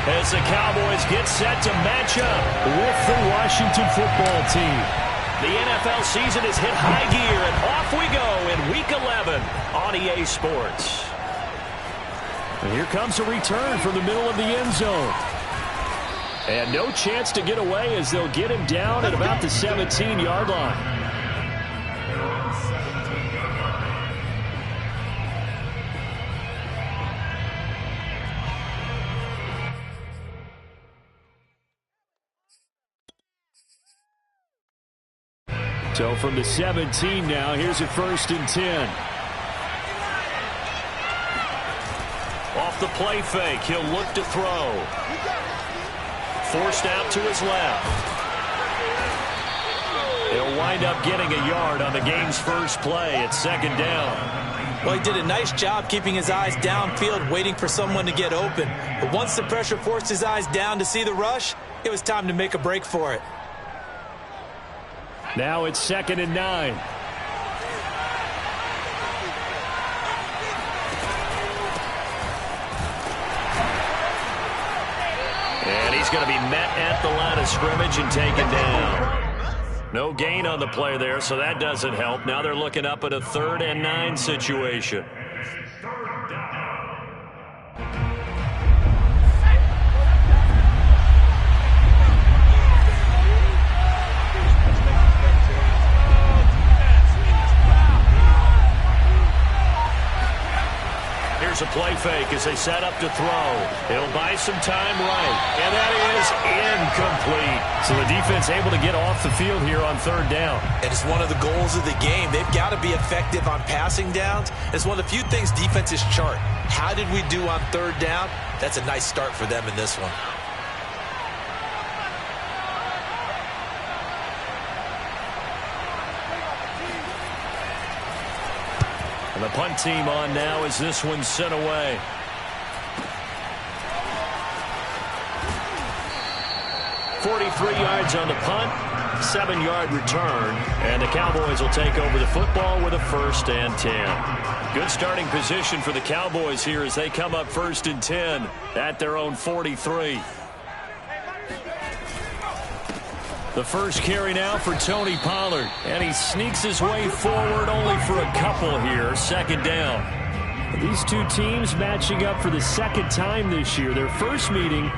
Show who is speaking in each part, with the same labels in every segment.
Speaker 1: as the Cowboys get set to match up with the Washington football team. The NFL season has hit high gear, and off we go in Week 11 on EA Sports. And here comes a return from the middle of the end zone. And no chance to get away as they'll get him down at about the 17-yard line. So from the 17 now, here's a 1st and 10. Off the play fake, he'll look to throw. Forced out to his left. He'll wind up getting a yard on the game's first play at 2nd down.
Speaker 2: Well, he did a nice job keeping his eyes downfield, waiting for someone to get open. But once the pressure forced his eyes down to see the rush, it was time to make a break for it.
Speaker 1: Now it's 2nd and 9. And he's going to be met at the line of scrimmage and taken down. No gain on the play there, so that doesn't help. Now they're looking up at a 3rd and 9 situation. Here's a play fake as they set up to throw. He'll buy some time right, and that is incomplete. So the defense able to get off the field here on 3rd down.
Speaker 2: And it's one of the goals of the game. They've got to be effective on passing downs. It's one of the few things defenses chart. How did we do on 3rd down? That's a nice start for them in this one.
Speaker 1: And the punt team on now as this one's sent away. .43 yards on the punt, 7-yard return, and the Cowboys will take over the football with a 1st and 10. Good starting position for the Cowboys here as they come up 1st and 10 at their own 43. The first carry now for Tony Pollard, and he sneaks his way forward only for a couple here. 2nd down. These two teams matching up for the 2nd time this year. Their first meeting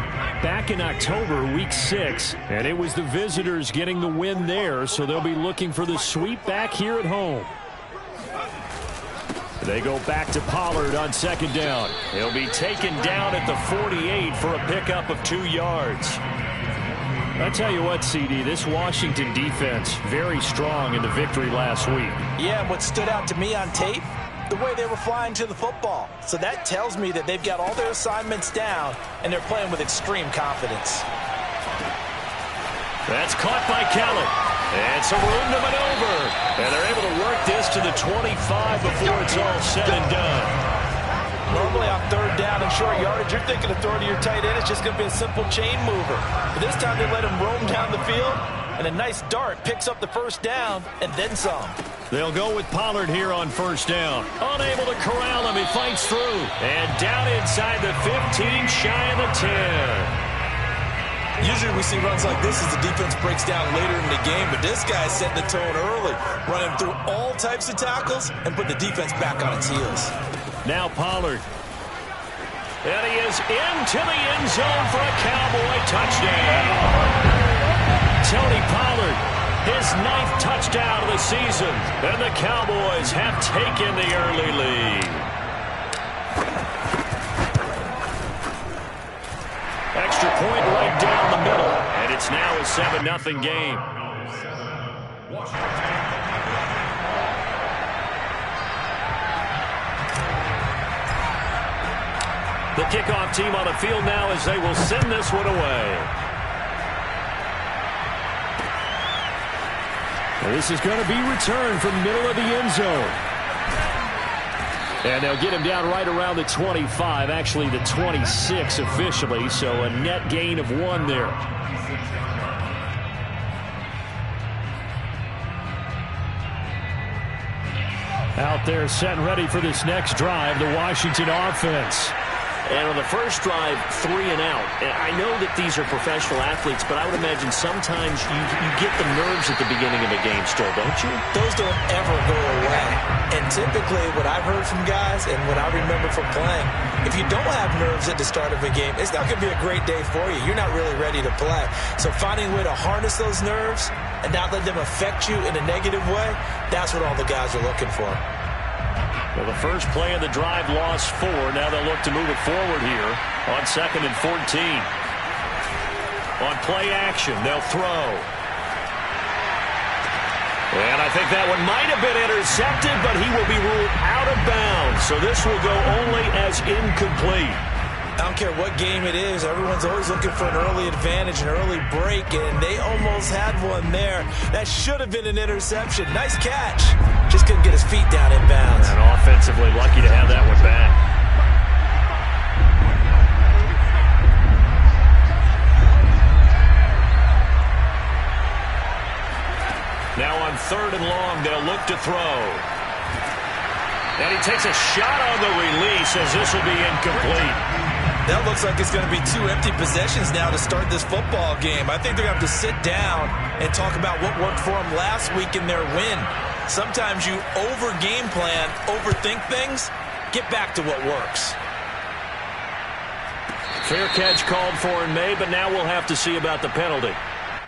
Speaker 1: back in October, week 6, and it was the visitors getting the win there, so they'll be looking for the sweep back here at home. They go back to Pollard on 2nd down. He'll be taken down at the 48 for a pickup of 2 yards. I tell you what, CD, this Washington defense, very strong in the victory last week.
Speaker 2: Yeah, and what stood out to me on tape, the way they were flying to the football. So that tells me that they've got all their assignments down, and they're playing with extreme confidence.
Speaker 1: That's caught by Kelly. And some room to maneuver. And they're able to work this to the 25 before it's all said and done.
Speaker 2: Normally on 3rd down and short yardage, you're thinking of throwing to your tight end. It's just going to be a simple chain mover. But this time they let him roam down the field, and a nice dart picks up the 1st down and then some.
Speaker 1: They'll go with Pollard here on 1st down. Unable to corral him. He fights through. And down inside the 15, shy of the 10.
Speaker 2: Usually we see runs like this as the defense breaks down later in the game, but this guy's setting the tone early, running through all types of tackles and put the defense back on its heels.
Speaker 1: Now Pollard. And he is into the end zone for a Cowboy touchdown. Tony Pollard, his 9th touchdown of the season. And the Cowboys have taken the early lead. Extra point right down the middle. And it's now a 7-0 game. The kickoff team on the field now as they will send this one away. Well, this is going to be returned from the middle of the end zone. And they'll get him down right around the 25, actually the 26 officially, so a net gain of 1 there. Out there set and ready for this next drive, the Washington offense. And on the first drive, 3 and out. And I know that these are professional athletes, but I would imagine sometimes you get the nerves at the beginning of a game still, don't you?
Speaker 2: Those don't ever go away. And typically what I've heard from guys and what I remember from playing, if you don't have nerves at the start of a game, it's not going to be a great day for you. You're not really ready to play. So finding a way to harness those nerves and not let them affect you in a negative way, that's what all the guys are looking for.
Speaker 1: Well, the first play of the drive lost 4. Now they'll look to move it forward here on 2nd and 14. On play action, they'll throw. And I think that one might have been intercepted, but he will be ruled out of bounds. So this will go only as incomplete.
Speaker 2: I don't care what game it is. Everyone's always looking for an early advantage, an early break, and they almost had one there. That should have been an interception. Nice catch. Just couldn't get his feet down in bounds.
Speaker 1: And offensively lucky to have that one back. Now on 3rd and long, they'll look to throw. And he takes a shot on the release as this will be incomplete.
Speaker 2: That looks like it's going to be 2 empty possessions now to start this football game. I think they're going to have to sit down and talk about what worked for them last week in their win. Sometimes you over-game plan, overthink things. Get back to what works.
Speaker 1: Fair catch called for and made, but now we'll have to see about the penalty.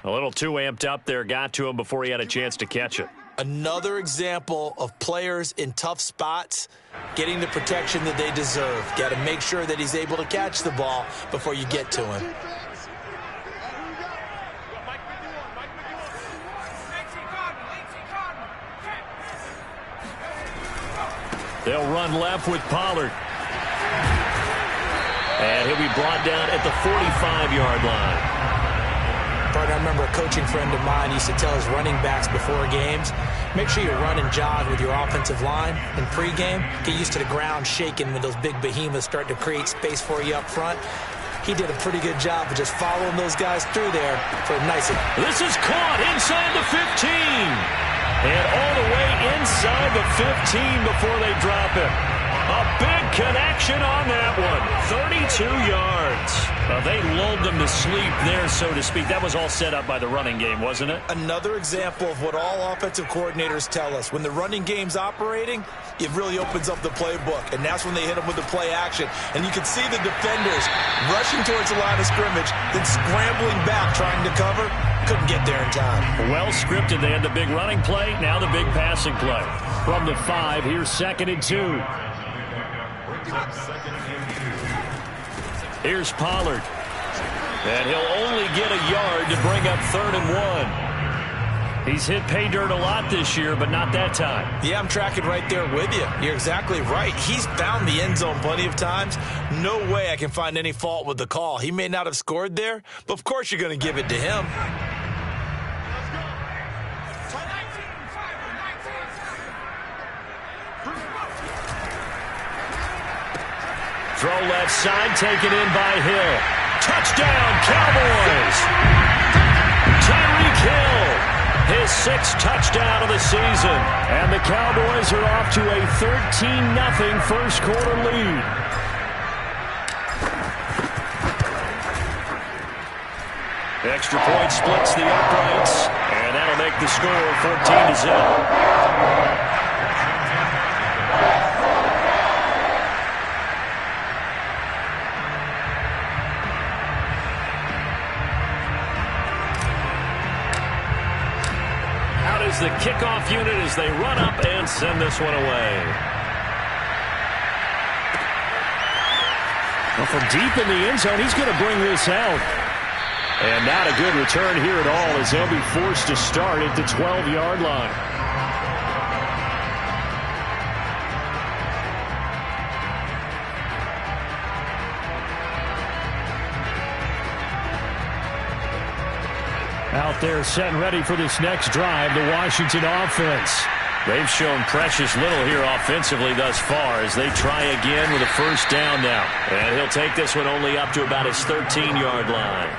Speaker 1: A little too amped up there, got to him before he had a chance to catch it.
Speaker 2: Another example of players in tough spots getting the protection that they deserve. Got to make sure that he's able to catch the ball before you get to him.
Speaker 1: They'll run left with Pollard. And he'll be brought down at the 45-yard line.
Speaker 2: I remember a coaching friend of mine used to tell his running backs before games, make sure you run and jog with your offensive line in pregame. Get used to the ground shaking when those big behemoths start to create space for you up front. He did a pretty good job of just following those guys through there for a nice...
Speaker 1: This is caught inside the 15. And all the way inside the 15 before they drop it. A big connection on that one. 32 yards. They lulled them to sleep there, so to speak. That was all set up by the running game, wasn't it?
Speaker 2: Another example of what all offensive coordinators tell us. When the running game's operating, it really opens up the playbook, and that's when they hit them with the play action. And you can see the defenders rushing towards the line of scrimmage, then scrambling back, trying to cover. Couldn't get there in time.
Speaker 1: Well scripted. They had the big running play, now the big passing play. From the 5, here's 2nd and 2. Here's Pollard. And he'll only get a yard to bring up 3rd and 1. He's hit pay dirt a lot this year, but not that time.
Speaker 2: Yeah, I'm tracking right there with you. You're exactly right. He's found the end zone plenty of times. No way I can find any fault with the call. He may not have scored there, but of course you're going to give it to him.
Speaker 1: Throw left side, taken in by Hill. Touchdown, Cowboys! Tyreek Hill, his 6th touchdown of the season. And the Cowboys are off to a 13-0 first quarter lead. Extra point splits the uprights, and that'll make the score 14-0. The kickoff unit as they run up and send this one away. Well, from deep in the end zone, he's going to bring this out. And not a good return here at all as they'll be forced to start at the 12-yard line. Out there set and ready for this next drive, the Washington offense. They've shown precious little here offensively thus far as they try again with a first down now. And he'll take this one only up to about his 13-yard line.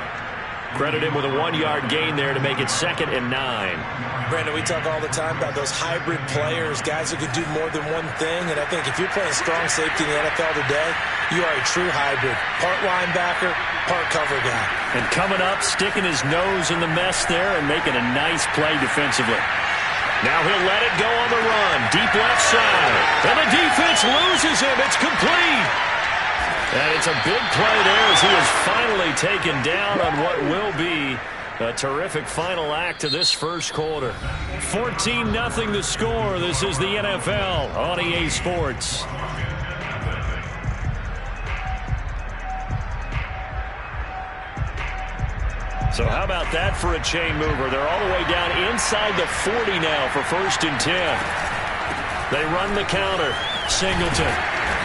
Speaker 1: Credit him with a 1-yard gain there to make it 2nd and 9.
Speaker 2: Brandon, we talk all the time about those hybrid players, guys who can do more than one thing. And I think if you're playing strong safety in the NFL today, you are a true hybrid. Part linebacker, part cover guy.
Speaker 1: And coming up, sticking his nose in the mess there and making a nice play defensively. Now he'll let it go on the run. Deep left side. And the defense loses him. It's complete. And it's a big play there as he is finally taken down on what will be a terrific final act of this first quarter. 14-0 the score. This is the NFL on EA Sports. So how about that for a chain mover? They're all the way down inside the 40 now for 1st and 10. They run the counter. Singleton.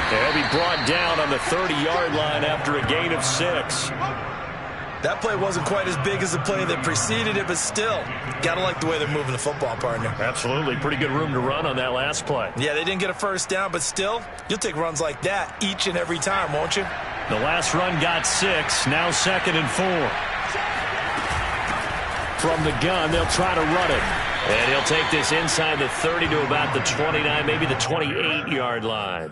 Speaker 1: He'll be brought down on the 30-yard line after a gain of 6.
Speaker 2: That play wasn't quite as big as the play that preceded it, but still, got to like the way they're moving the football, partner.
Speaker 1: Absolutely. Pretty good room to run on that last play.
Speaker 2: Yeah, they didn't get a first down, but still, you'll take runs like that each and every time, won't you?
Speaker 1: The last run got 6. Now 2nd and 4. From the gun, they'll try to run it. And he'll take this inside the 30 to about the 29, maybe the 28-yard line.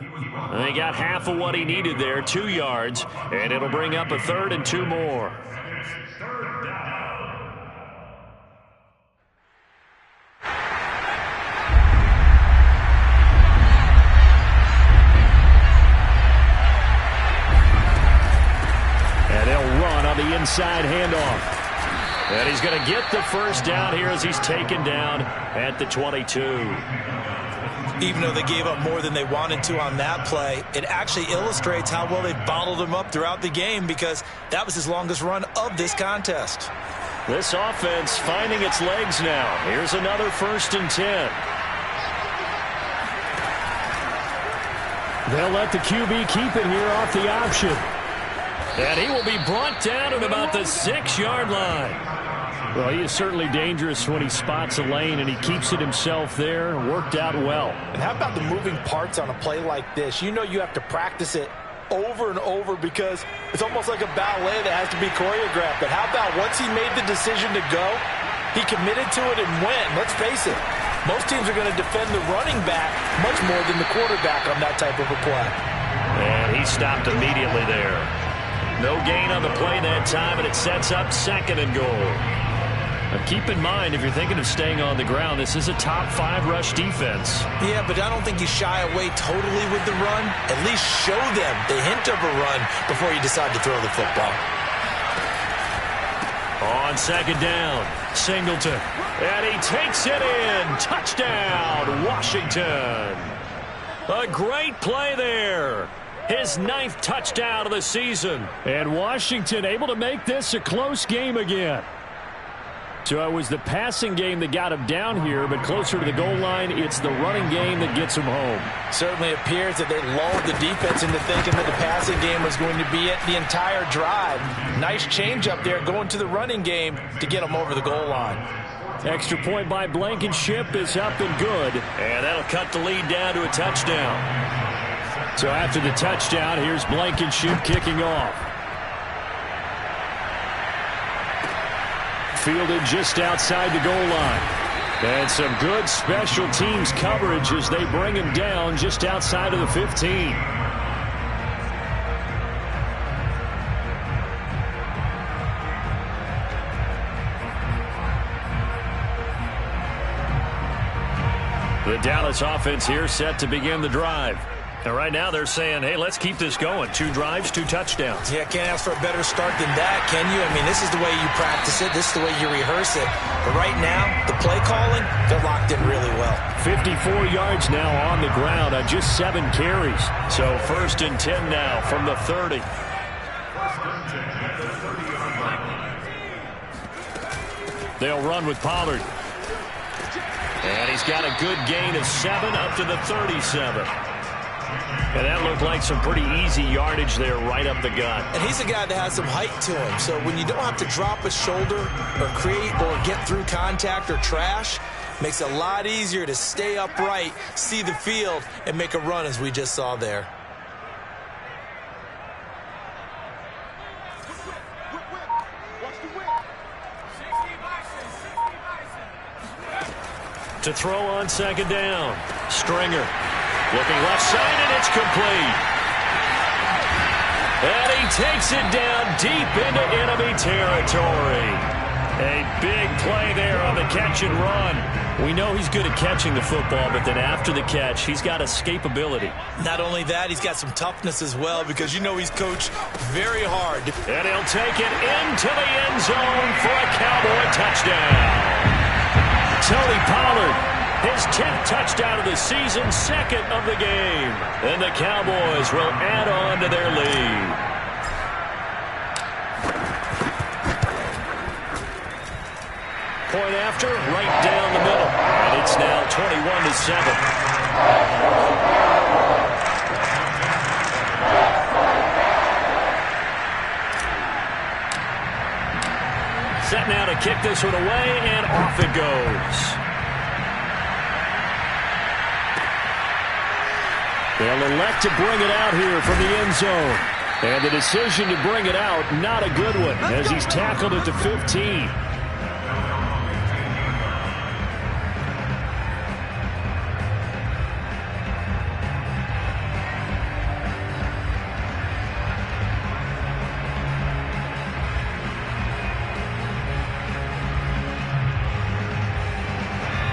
Speaker 1: And they got half of what he needed there, 2 yards, and it'll bring up a 3rd and 2 more. And they'll run on the inside handoff. And he's going to get the first down here as he's taken down at the 22.
Speaker 2: Even though they gave up more than they wanted to on that play, it actually illustrates how well they bottled him up throughout the game because that was his longest run of this contest.
Speaker 1: This offense finding its legs now. Here's another 1st and 10. They'll let the QB keep it here off the option. And he will be brought down at about the 6-yard line. Well, he is certainly dangerous when he spots a lane, and he keeps it himself there. Worked out well.
Speaker 2: And how about the moving parts on a play like this? You know you have to practice it over and over because it's almost like a ballet that has to be choreographed. But how about once he made the decision to go, he committed to it and went. Let's face it, most teams are going to defend the running back much more than the quarterback on that type of a play.
Speaker 1: And he stopped immediately there. No gain on the play that time, and it sets up 2nd and goal. Now keep in mind, if you're thinking of staying on the ground, this is a top 5 rush defense.
Speaker 2: Yeah, but I don't think you shy away totally with the run. At least show them the hint of a run before you decide to throw the football.
Speaker 1: On 2nd down, Singleton. And he takes it in. Touchdown, Washington. A great play there. His 9th touchdown of the season. And Washington able to make this a close game again. So it was the passing game that got him down here, but closer to the goal line, it's the running game that gets him home.
Speaker 2: Certainly appears that they lulled the defense into thinking that the passing game was going to be it the entire drive. Nice change up there going to the running game to get him over the goal line.
Speaker 1: Extra point by Blankenship is up and good. And that'll cut the lead down to a touchdown. So after the touchdown, here's Blankenship kicking off. Fielded just outside the goal line. And some good special teams coverage as they bring him down just outside of the 15. The Dallas offense here set to begin the drive. And right now they're saying, hey, let's keep this going. 2 drives, 2 touchdowns.
Speaker 2: Yeah, can't ask for a better start than that, can you? I mean, this is the way you practice it. This is the way you rehearse it. But right now, the play calling, they're locked in really well.
Speaker 1: 54 yards now on the ground on just 7 carries. So 1st and 10 now from the 30. They'll run with Pollard. And he's got a good gain of 7 up to the 37. And that looked like some pretty easy yardage there right up the gut.
Speaker 2: And he's a guy that has some height to him. So when you don't have to drop a shoulder or create or get through contact or trash, makes it a lot easier to stay upright, see the field, and make a run as we just saw there.
Speaker 1: to throw on second down. Stringer looking left side, and it's complete. And he takes it down deep into enemy territory. A big play there on the catch and run. We know he's good at catching the football, but then after the catch, he's got escapability.
Speaker 2: Not only that, he's got some toughness as well, because you know he's coached very hard.
Speaker 1: And he'll take it into the end zone for a Cowboy touchdown. Tony Pollard, his 10th touchdown of the season, 2nd of the game. And the Cowboys will add on to their lead. Point after, right down the middle. And it's now 21-7. Set now to kick this one away, and off it goes. They'll elect to bring it out here from the end zone. And the decision to bring it out, not a good one, as he's tackled at the 15.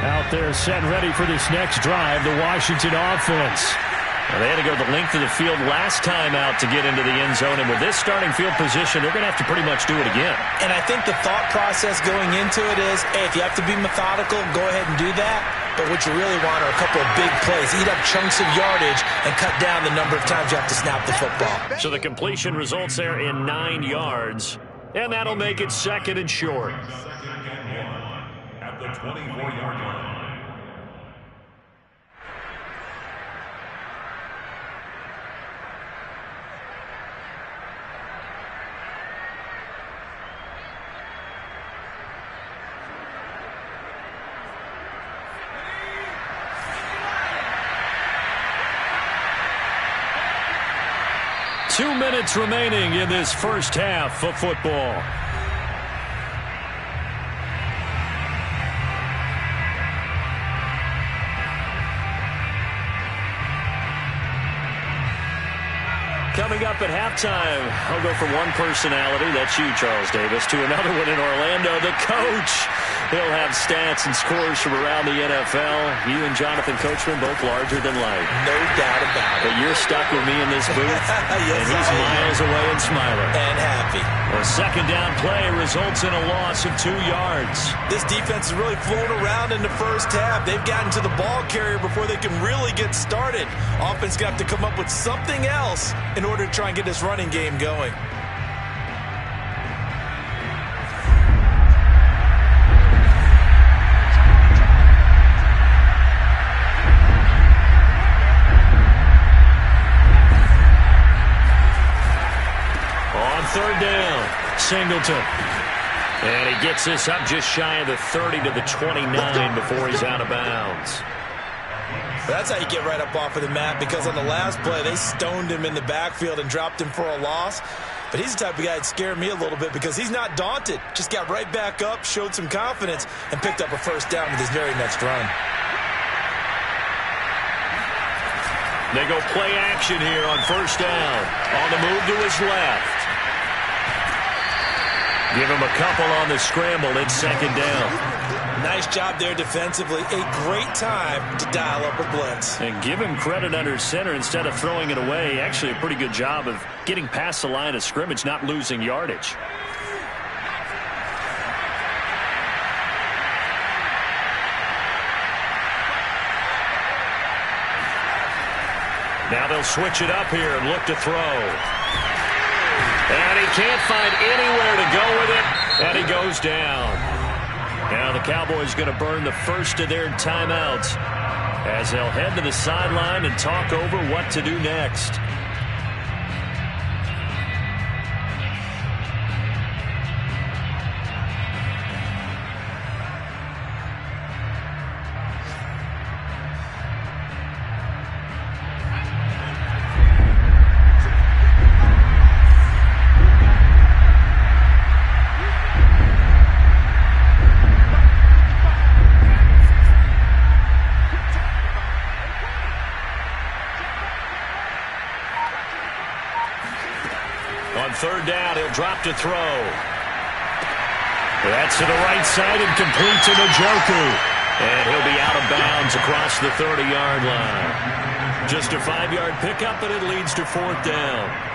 Speaker 1: Out there set and ready for this next drive, the Washington offense. Well, they had to go the length of the field last time out to get into the end zone, and with this starting field position, they're going to have to pretty much do it again.
Speaker 2: And I think the thought process going into it is, hey, if you have to be methodical, go ahead and do that. But what you really want are a couple of big plays. Eat up chunks of yardage and cut down the number of times you have to snap the football.
Speaker 1: So the completion results there in 9 yards, and that'll make it 2nd and short. At the 24-yard line. Two minutes remaining in this first half of football. Coming up at halftime, I'll go from one personality, that's you, Charles Davis, to another one in Orlando, the coach. He'll have stats and scores from around the NFL. You and Jonathan Coachman, both larger than life.
Speaker 2: No doubt about it.
Speaker 1: But you're stuck with me in this booth,
Speaker 2: yes,
Speaker 1: and he's miles away and smiling.
Speaker 2: And happy.
Speaker 1: A second down play results in a loss of 2 yards.
Speaker 2: This defense is really flown around in the first half. They've gotten to the ball carrier before they can really get started. Offense got to come up with something else in order to try and get this running game going. On third down, Singleton. And he gets this up just shy of the 30 to the 29 before he's out of bounds. That's how you get right up off of the mat, because on the last play, they stoned him in the backfield and dropped him for a loss. But he's the type of guy that scared me a little bit because he's not daunted. Just got right back up, showed some confidence, and picked up a first down with his very next run. They go play action here on first down. On the move to his left. Give him a couple on the scramble. It's second down. Nice job there defensively. A great time to dial up a blitz. And give him credit under center instead of throwing it away. Actually, a pretty good job of getting past the line of scrimmage, not losing yardage. Now they'll switch it up here and look to throw. And he can't find anywhere to go with it, and he goes down. Now the Cowboys going to burn the first of their timeouts as they'll head to the sideline and talk over what to do next.
Speaker 1: drop to throw. That's to the right side and complete to Njoku. And he'll be out of bounds across the 30-yard line. Just a 5-yard pickup, and it leads to 4th down.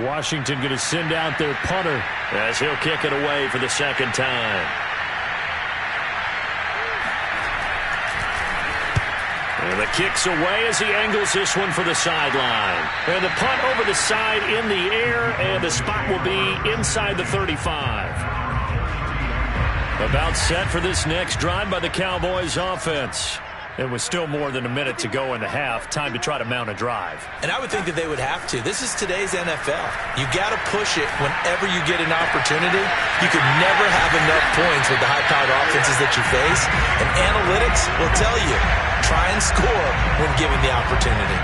Speaker 1: Washington going to send out their punter as he'll kick it away for the 2nd time. And the kick's away as he angles this one for the sideline. And the punt over the side in the air, and the spot will be inside the 35. About set for this next drive by the Cowboys offense. It was still more than a minute to go in the half. Time to try to mount a drive.
Speaker 2: And I would think that they would have to. This is today's NFL. You got to push it whenever you get an opportunity. You could never have enough points with the high-powered offenses that you face. And analytics will tell you, try and score when given the opportunity.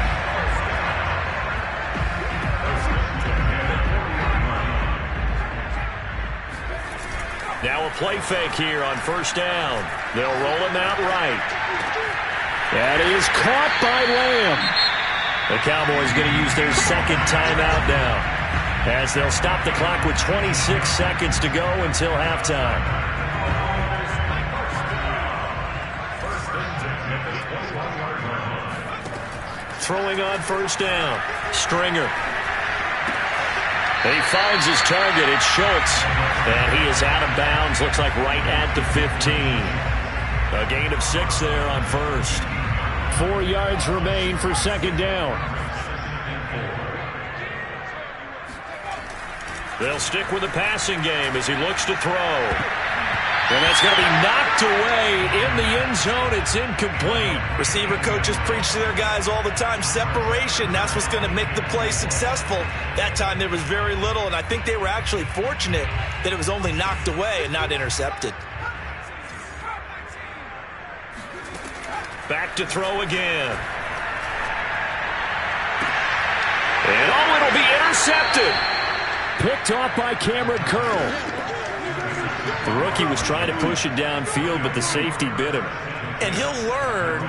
Speaker 1: Now a play fake here on 1st down. They'll roll him out right. That is caught by Lamb. The Cowboys going to use their 2nd timeout now, as they'll stop the clock with 26 seconds to go until halftime. Throwing on 1st down. Stringer. He finds his target. It's Schultz. And he is out of bounds. Looks like right at the 15. A gain of 6 there on 1st. 4 yards remain for 2nd down. They'll stick with the passing game as he looks to throw. And that's going to be knocked away in the end zone. It's incomplete.
Speaker 2: Receiver coaches preach to their guys all the time. Separation, that's what's going to make the play successful. That time there was very little, and I think they were actually fortunate that it was only knocked away and not intercepted.
Speaker 1: Back to throw again. And oh, it'll be intercepted. Picked off by Cameron Curl. The rookie was trying to push it downfield, but the safety bit him.
Speaker 2: And he'll learn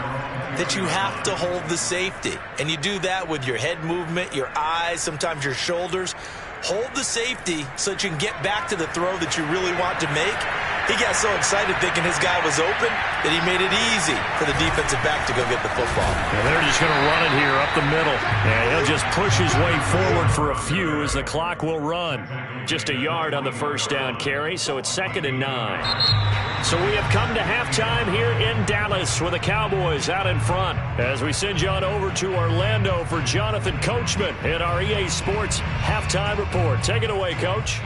Speaker 2: that you have to hold the safety. And you do that with your head movement, your eyes, sometimes your shoulders. Hold the safety so that you can get back to the throw that you really want to make. He got so excited thinking his guy was open that he made it easy for the defensive back to go get the football.
Speaker 1: And they're just going to run it here up the middle. And he'll just push his way forward for a few as the clock will run. Just a yard on the 1st down carry, so it's 2nd and 9. So we have come to halftime here in Dallas with the Cowboys out in front. As we send you on over to Orlando for Jonathan Coachman in our EA Sports Halftime Report. Take it away, Coach.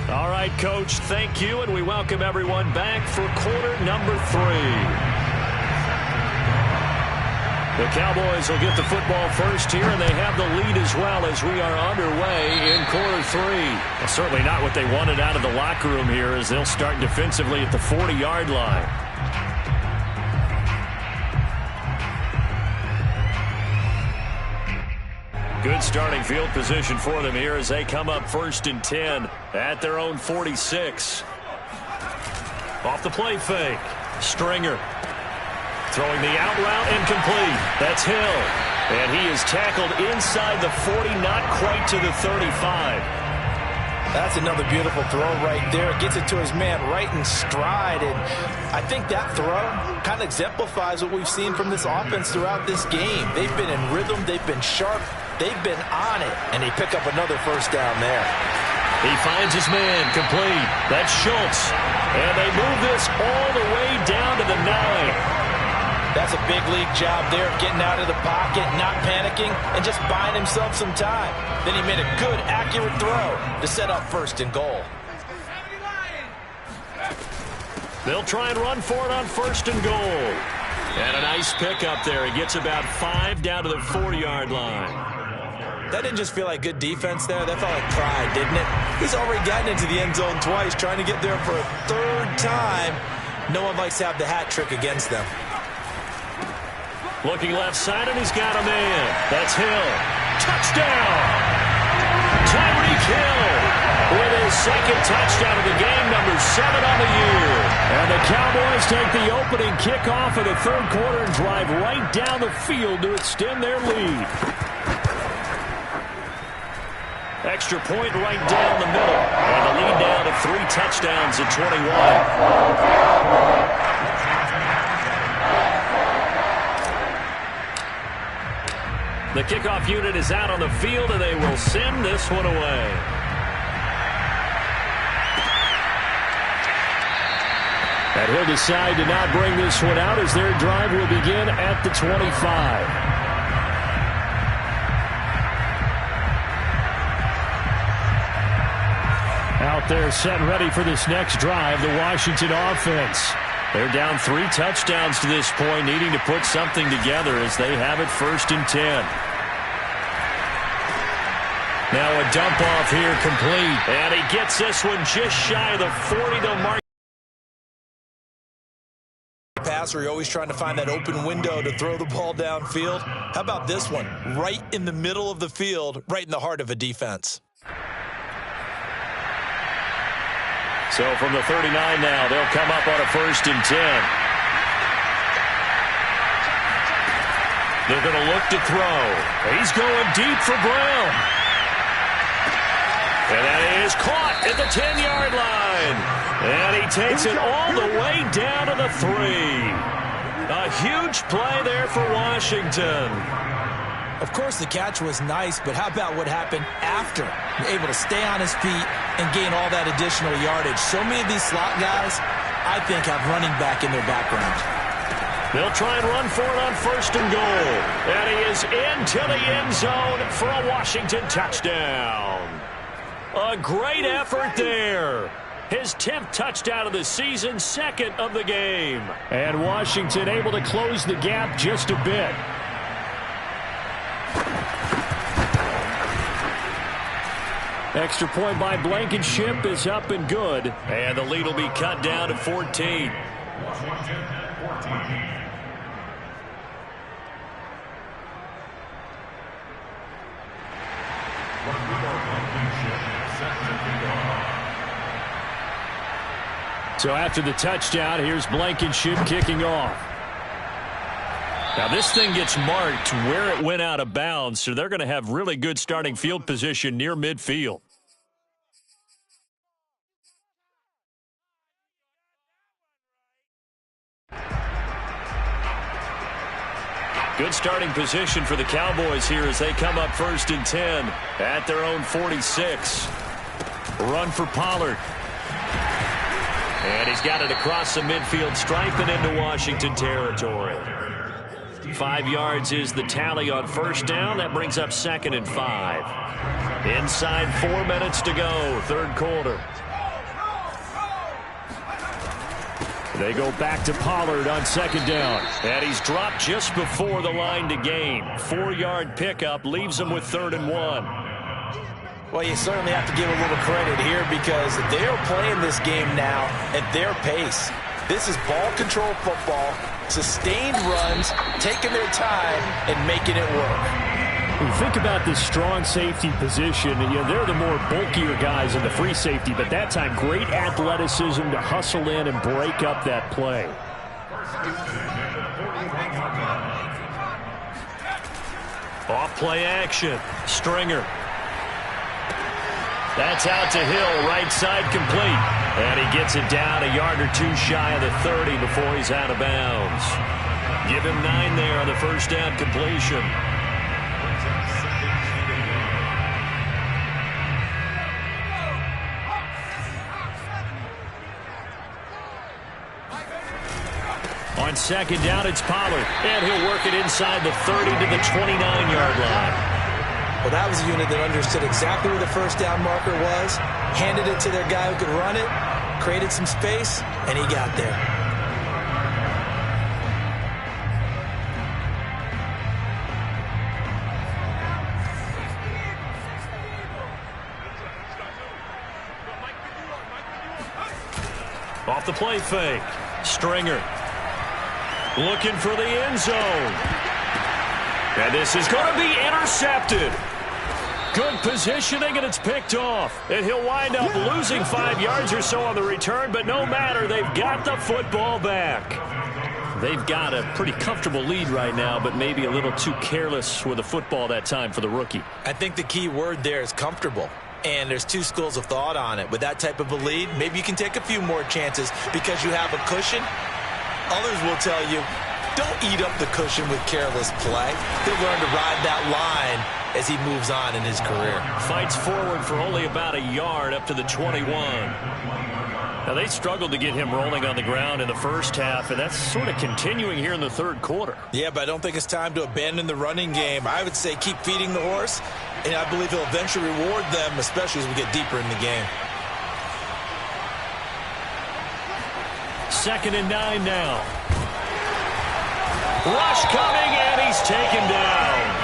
Speaker 1: All right, Coach, thank you, and we welcome everyone back for quarter number 3. The Cowboys will get the football first here, and they have the lead as well as we are underway in quarter 3. Well, certainly not what they wanted out of the locker room here as they'll start defensively at the 40-yard line. Good starting field position for them here as they come up 1st and 10 at their own 46. Off the play fake. Stringer. Throwing the out route incomplete. That's Hill. And he is tackled inside the 40, not quite to the 35.
Speaker 2: That's another beautiful throw right there. Gets it to his man right in stride. And I think that throw kind of exemplifies what we've seen from this offense throughout this game. They've been in rhythm. They've been sharp. They've been on it. And they pick up another 1st down there.
Speaker 1: He finds his man complete. That's Schultz. And they move this all the way down to the 9.
Speaker 2: That's a big league job there, getting out of the pocket, not panicking, and just buying himself some time. Then he made a good, accurate throw to set up 1st and goal.
Speaker 1: They'll try and run for it on 1st and goal. And a nice pickup there. He gets about 5 down to the 40-yard line.
Speaker 2: That didn't just feel like good defense there. That felt like pride, didn't it? He's already gotten into the end zone twice, trying to get there for a 3rd time. No one likes to have the hat trick against them.
Speaker 1: Looking left side, and he's got a man. That's Hill. Touchdown! Tyreek Hill. his second touchdown of the game, number 7 on the year. And the Cowboys take the opening kickoff of the third quarter and drive right down the field to extend their lead. Extra point right down the middle. And the lead down to 3 touchdowns at 21. The kickoff unit is out on the field, and they will send this one away. And he'll decide to not bring this one out as their drive will begin at the 25. Out there set and ready for this next drive, the Washington offense. They're down 3 touchdowns to this point, needing to put something together as they have it 1st and 10. Now a dump off here complete. And he gets this one just shy of the 40 to mark.
Speaker 2: Passer, you're always trying to find that open window to throw the ball downfield. How about this one? Right in the middle of the field, right in the heart of a defense.
Speaker 1: So from the 39 now, they'll come up on a 1st and 10. They're going to look to throw. He's going deep for Brown. And that is caught at the 10-yard line. And he takes it all the way down to the 3. A huge play there for Washington.
Speaker 2: Of course, the catch was nice, but how about what happened after? Able to stay on his feet and gain all that additional yardage. So many of these slot guys, I think, have running back in their background.
Speaker 1: They'll try and run for it on 1st and goal. And he is into the end zone for a Washington touchdown. A great effort there. His 10th touchdown of the season, 2nd of the game. And Washington able to close the gap just a bit. Extra point by Blankenship is up and good. And the lead will be cut down to 14. So after the touchdown, here's Blankenship kicking off. Now this thing gets marked where it went out of bounds, so they're going to have really good starting field position near midfield. Good starting position for the Cowboys here as they come up 1st and 10 at their own 46. Run for Pollard. And he's got it across the midfield stripe and into Washington territory. 5 yards is the tally on 1st down. That brings up 2nd and 5. Inside 4 minutes to go, 3rd quarter. They go back to Pollard on 2nd down. And he's dropped just before the line to gain. 4-yard pickup leaves him with 3rd and 1.
Speaker 2: Well, you certainly have to give a little credit here because they are playing this game now at their pace. This is ball control football, sustained runs, taking their time, and making it work.
Speaker 1: When you think about this strong safety position, they're the more bulkier guys in the free safety, but that time great athleticism to hustle in and break up that play. Off play action. Stringer. That's out to Hill, right side complete. And he gets it down a yard or 2 shy of the 30 before he's out of bounds. Give him 9 there on the 1st down completion. On 2nd down, it's Pollard. And he'll work it inside the 30 to the 29-yard line.
Speaker 2: Well, that was a unit that understood exactly where the 1st down marker was, handed it to their guy who could run it, created some space, and he got there.
Speaker 1: Off the play fake. Stringer looking for the end zone. And this is going to be intercepted. Good positioning, and it's picked off. And he'll wind up losing 5 yards or so on the return, but no matter, they've got the football back. They've got a pretty comfortable lead right now, but maybe a little too careless with the football that time for the rookie.
Speaker 2: I think the key word there is comfortable. And there's two schools of thought on it. With that type of a lead, maybe you can take a few more chances because you have a cushion. Others will tell you, don't eat up the cushion with careless play. He'll learn to ride that line as he moves on in his career.
Speaker 1: Fights forward for only about a yard up to the 21. Now, they struggled to get him rolling on the ground in the first half, and that's sort of continuing here in the third quarter.
Speaker 2: Yeah, but I don't think it's time to abandon the running game. I would say keep feeding the horse, and I believe he'll eventually reward them, especially as we get deeper in the game.
Speaker 1: 2nd and 9 now. Rush coming, and he's taken down.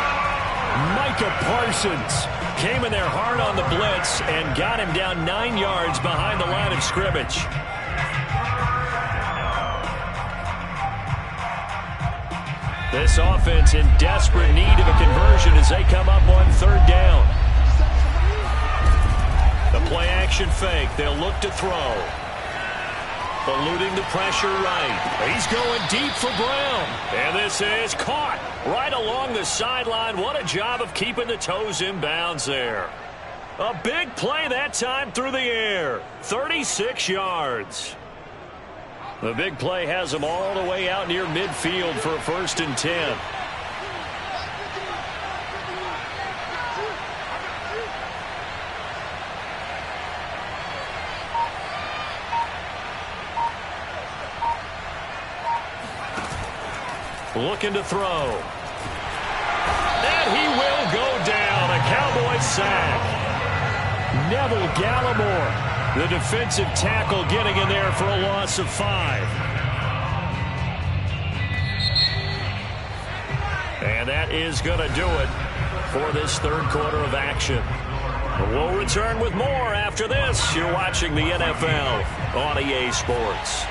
Speaker 1: Micah Parsons came in there hard on the blitz and got him down 9 yards behind the line of scrimmage. This offense in desperate need of a conversion as they come up on 3rd down. The play action fake. They'll look to throw. Eluding the pressure right. He's going deep for Brown. And this is caught right along the sideline. What a job of keeping the toes in bounds there. A big play that time through the air. 36 yards. The big play has him all the way out near midfield for a 1st and 10. Looking to throw. And he will go down. A Cowboy sack. Neville Gallimore, the defensive tackle, getting in there for a loss of 5. And that is going to do it for this third quarter of action. We'll return with more after this. You're watching the NFL on EA Sports.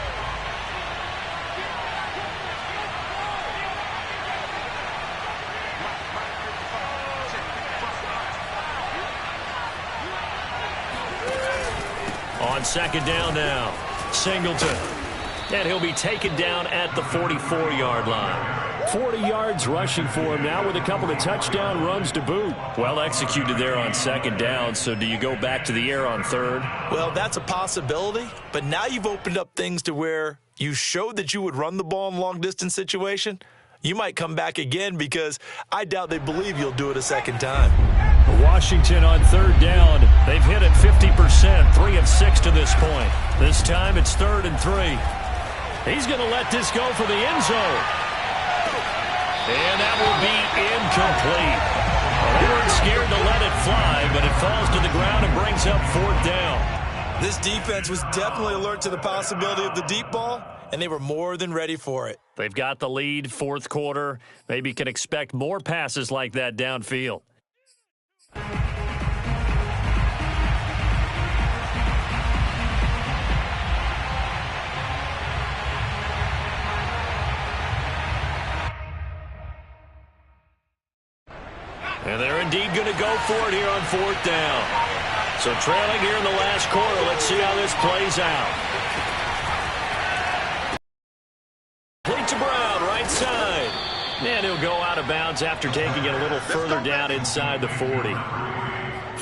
Speaker 1: On 2nd down now, Singleton. And he'll be taken down at the 44-yard line. 40 yards rushing for him now with a couple of touchdown runs to boot. Well executed there on 2nd down, so do you go back to the air on 3rd?
Speaker 2: Well, that's a possibility, but now you've opened up things to where you showed that you would run the ball in a long-distance situation. You might come back again because I doubt they believe you'll do it a 2nd time.
Speaker 1: Washington on 3rd down. They've hit it 50%, 3 of 6 to this point. This time it's 3rd and 3. He's going to let this go for the end zone. And that will be incomplete. Well, they weren't scared to let it fly, but it falls to the ground and brings up 4th down.
Speaker 2: This defense was definitely alert to the possibility of the deep ball, and they were more than ready for it.
Speaker 1: They've got the lead, 4th quarter. Maybe can expect more passes like that downfield. And they're indeed going to go for it here on 4th down. So trailing here in the last quarter. Let's see how this plays out. Complete to Brown, right side. And he'll go out of bounds after taking it a little further down inside the 40.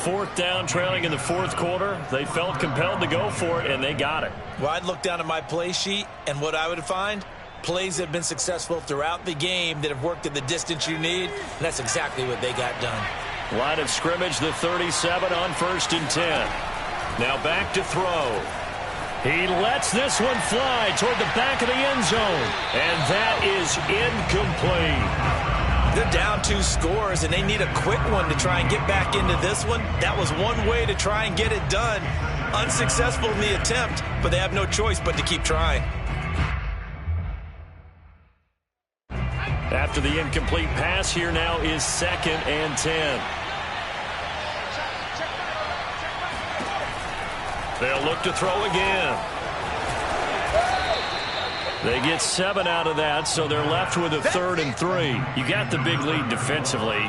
Speaker 1: 4th down, trailing in the 4th quarter. They felt compelled to go for it, and they got it.
Speaker 2: Well, I'd look down at my play sheet, and what I would find, plays that have been successful throughout the game that have worked at the distance you need, and that's exactly what they got done.
Speaker 1: Line of scrimmage, the 37 on 1st and 10. Now back to throw. He lets this one fly toward the back of the end zone, and that is incomplete.
Speaker 2: They're down 2 scores, and they need a quick one to try and get back into this one. That was one way to try and get it done. Unsuccessful in the attempt, but they have no choice but to keep trying.
Speaker 1: After the incomplete pass, here now is 2nd and 10. They'll look to throw again. They get 7 out of that, so they're left with a 3rd and 3. You got the big lead defensively.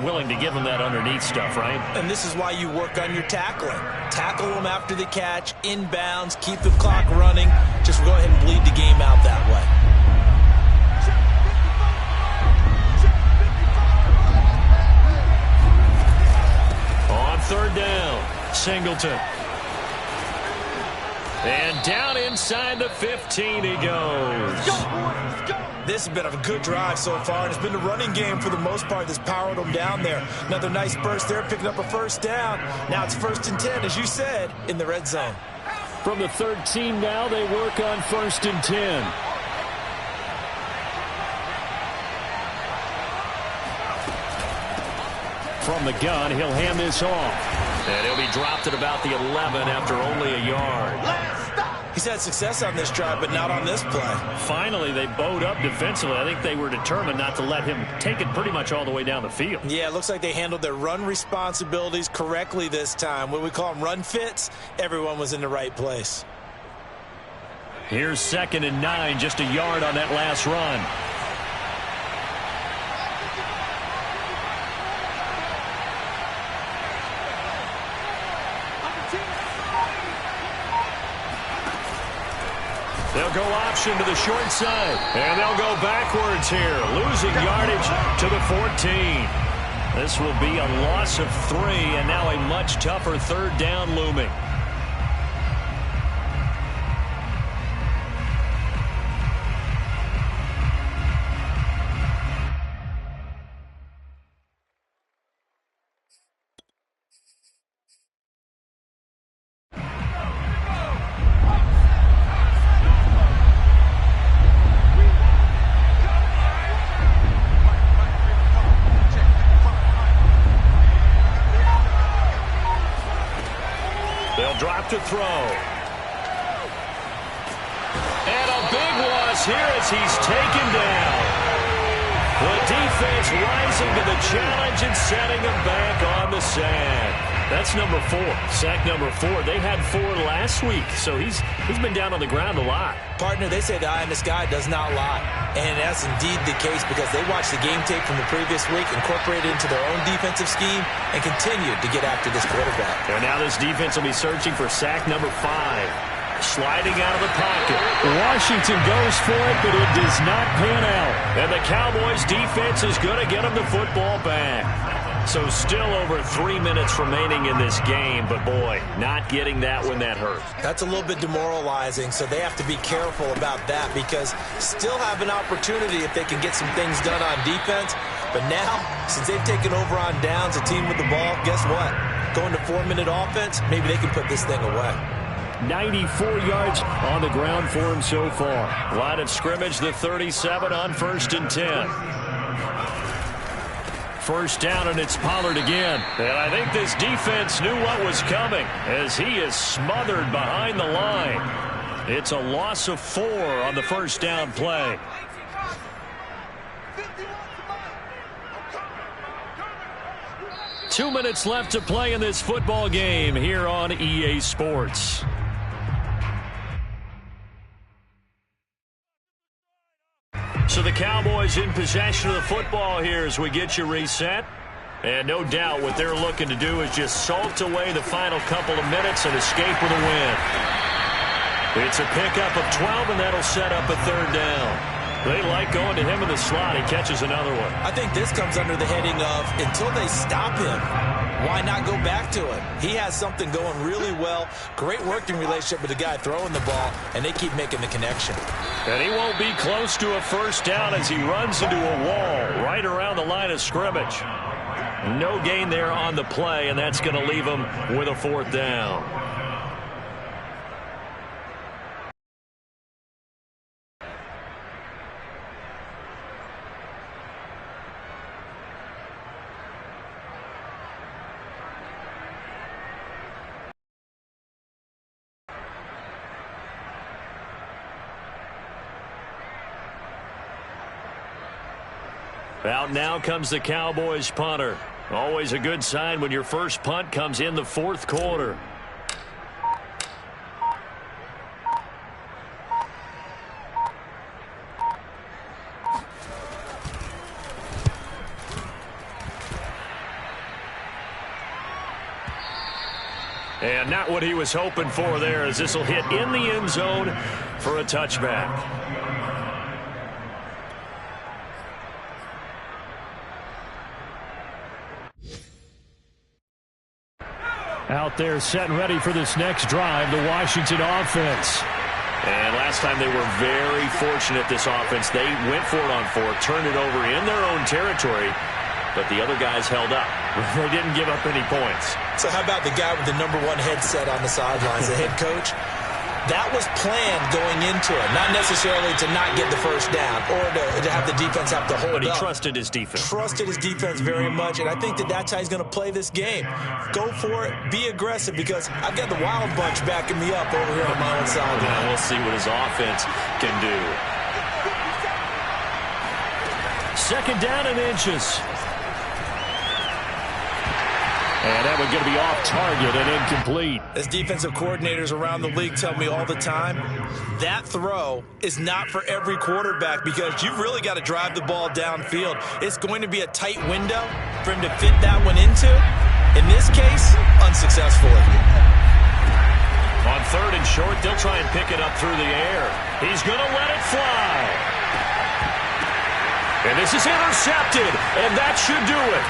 Speaker 1: willing to give them that underneath stuff, right?
Speaker 2: And this is why you work on your tackling. Tackle them after the catch, inbounds, keep the clock running. Just go ahead and bleed the game out that way.
Speaker 1: On third down, Singleton. And down inside the 15 he goes.
Speaker 2: This has been a good drive so far, and it's been the running game for the most part that's powered them down there. Another nice burst there, picking up a first down. Now it's 1st and 10, as you said, in the red zone.
Speaker 1: From the 13 now, they work on 1st and 10. From the gun, he'll hand this off. And he'll be dropped at about the 11 after only a yard.
Speaker 2: He's had success on this drive, but not on this play.
Speaker 1: Finally, they bowed up defensively. I think they were determined not to let him take it pretty much all the way down the field.
Speaker 2: Yeah, it looks like they handled their run responsibilities correctly this time. What we call them run fits, everyone was in the right place.
Speaker 1: Here's 2nd and 9, just a yard on that last run. They'll go option to the short side, and they'll go backwards here, losing yardage to the 14. This will be a loss of 3, and now a much tougher 3rd down looming. Drop to throw. And a big loss here as he's taken down. The defense rising to the challenge and setting him back on the sack. That's number 4. Sack number 4. They had 4 last week, so he's been down on the ground a lot.
Speaker 2: Partner, they say the eye in the sky does not lie. And that's indeed the case because they watched the game tape from the previous week, incorporated it into their own defensive scheme, and continued to get after this quarterback.
Speaker 1: And now this defense will be searching for sack number 5. Sliding out of the pocket. Washington goes for it, but it does not pan out. And the Cowboys defense is going to get them the football back. So still over 3 minutes remaining in this game, but boy, not getting that when that hurt.
Speaker 2: That's a little bit demoralizing, so they have to be careful about that because still have an opportunity if they can get some things done on defense. But now, since they've taken over on downs, a team with the ball, guess what? Going to 4-minute offense, maybe they can put this thing away.
Speaker 1: 94 yards on the ground for him so far. Line of scrimmage, the 37 on 1st and 10. First down, and it's Pollard again. And I think this defense knew what was coming as he is smothered behind the line. It's a loss of 4 on the first down play. Two minutes left to play in this football game here on EA Sports. So the Cowboys in possession of the football here as we get you reset. And no doubt what they're looking to do is just salt away the final couple of minutes and escape with a win. It's a pickup of 12, and that'll set up a 3rd down. They like going to him in the slot. He catches another one.
Speaker 2: I think this comes under the heading of until they stop him, why not go back to him? He has something going really well. Great working relationship with the guy throwing the ball, and they keep making the connection.
Speaker 1: And he won't be close to a first down as he runs into a wall right around the line of scrimmage. No gain there on the play, and that's going to leave him with a 4th down. Out now comes the Cowboys punter. Always a good sign when your first punt comes in the 4th quarter. And not what he was hoping for there, as this will hit in the end zone for a touchback. Out there set and ready for this next drive, the Washington offense. And last time they were very fortunate, this offense. They went for it on 4, turned it over in their own territory, but the other guys held up. They didn't give up any points.
Speaker 2: So how about the guy with the #1 headset on the sidelines, the head coach? That was planned going into it, not necessarily to not get the first down or to have the defense have to hold up.
Speaker 1: But he trusted his defense.
Speaker 2: Trusted his defense very much, and I think that's how he's going to play this game. Go for it, be aggressive, because I've got the wild bunch backing me up over here on my own sideline.
Speaker 1: Now we'll see what his offense can do. 2nd down and inches. And that one's going to be off target and incomplete.
Speaker 2: As defensive coordinators around the league tell me all the time, that throw is not for every quarterback, because you've really got to drive the ball downfield. It's going to be a tight window for him to fit that one into. In this case, unsuccessfully.
Speaker 1: On 3rd and short, they'll try and pick it up through the air. He's going to let it fly. And this is intercepted, and that should do it.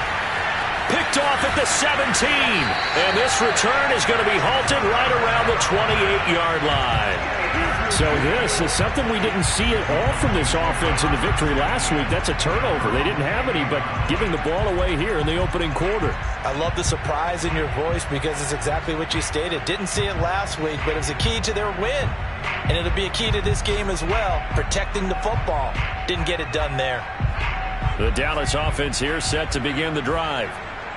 Speaker 1: Picked off at the 17. And this return is going to be halted right around the 28-yard line. So this is something we didn't see at all from this offense in the victory last week. That's a turnover. They didn't have any, but giving the ball away here in the opening quarter.
Speaker 2: I love the surprise in your voice, because it's exactly what you stated. Didn't see it last week, but it was a key to their win. And it'll be a key to this game as well, protecting the football. Didn't get it done there.
Speaker 1: The Dallas offense here set to begin the drive.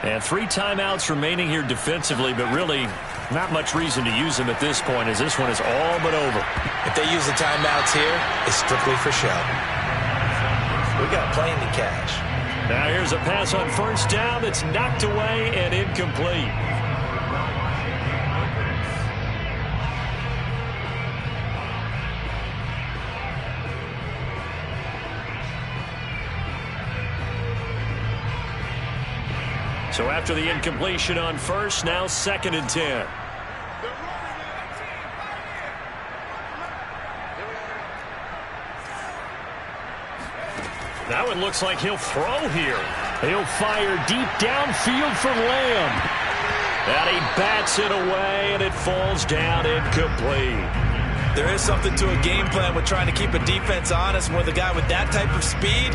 Speaker 1: And 3 timeouts remaining here defensively, but really not much reason to use them at this point, as this one is all but over.
Speaker 2: If they use the timeouts here, it's strictly for show. We got a plane to catch.
Speaker 1: Now here's a pass on 1st down that's knocked away and incomplete. So after the incompletion on 1st, now 2nd and 10. That one looks like he'll throw here. He'll fire deep downfield for Lamb. And he bats it away, and it falls down incomplete.
Speaker 2: There is something to a game plan with trying to keep a defense honest. With a guy with that type of speed,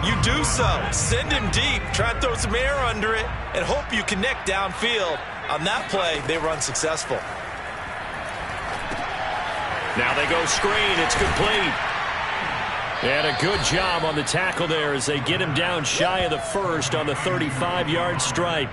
Speaker 2: you do so. Send him deep. Try and throw some air under it and hope you connect downfield. On that play, they were unsuccessful.
Speaker 1: Now they go screen. It's complete. And a good job on the tackle there as they get him down shy of the 1st on the 35-yard stripe.